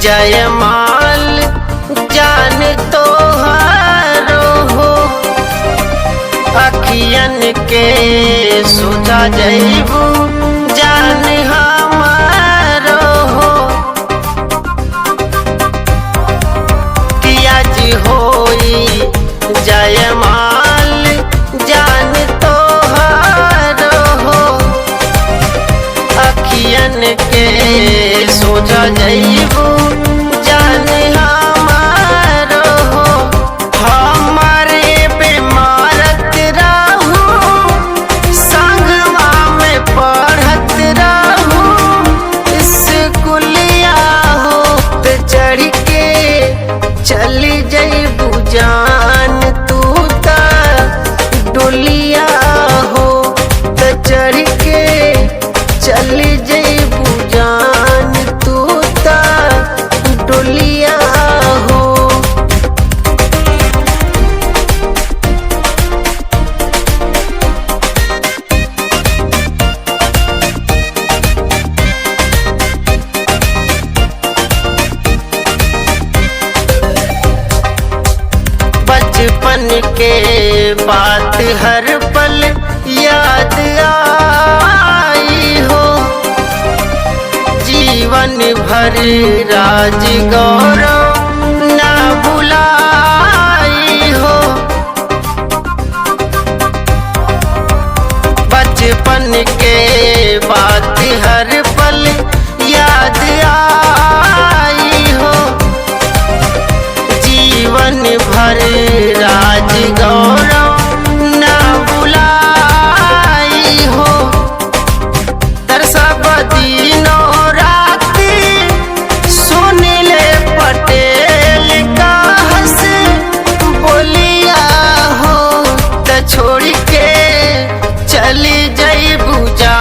जयमाल जान तोहारो हो, अखियन के सुझा जइबू जान हमारो हो। कि आज होई जयमाल जान तोहारो हो, अखियन के सोझा जइबू जान हमारो हो। हमारे बेमारत रहूं संगवा में पढ़त रहूं स्कूलिया हो, तो चढ़ के चली जइबू जान तू ता डोलिया हो, तो चढ़ के चली जइबू जान तू ता डोलिया हो। बचपन के बात हर पल याद आई हो, जीवन भर राज गौरव ना भुलाई हो। बचपन के बात हर पल याद आई हो, जीवन भर राज गौरव ना भुलाई हो। तरसब दिनों राती सुनिले पटेल का हंस बोलिया हो, त छोड़ के चली जइबू जान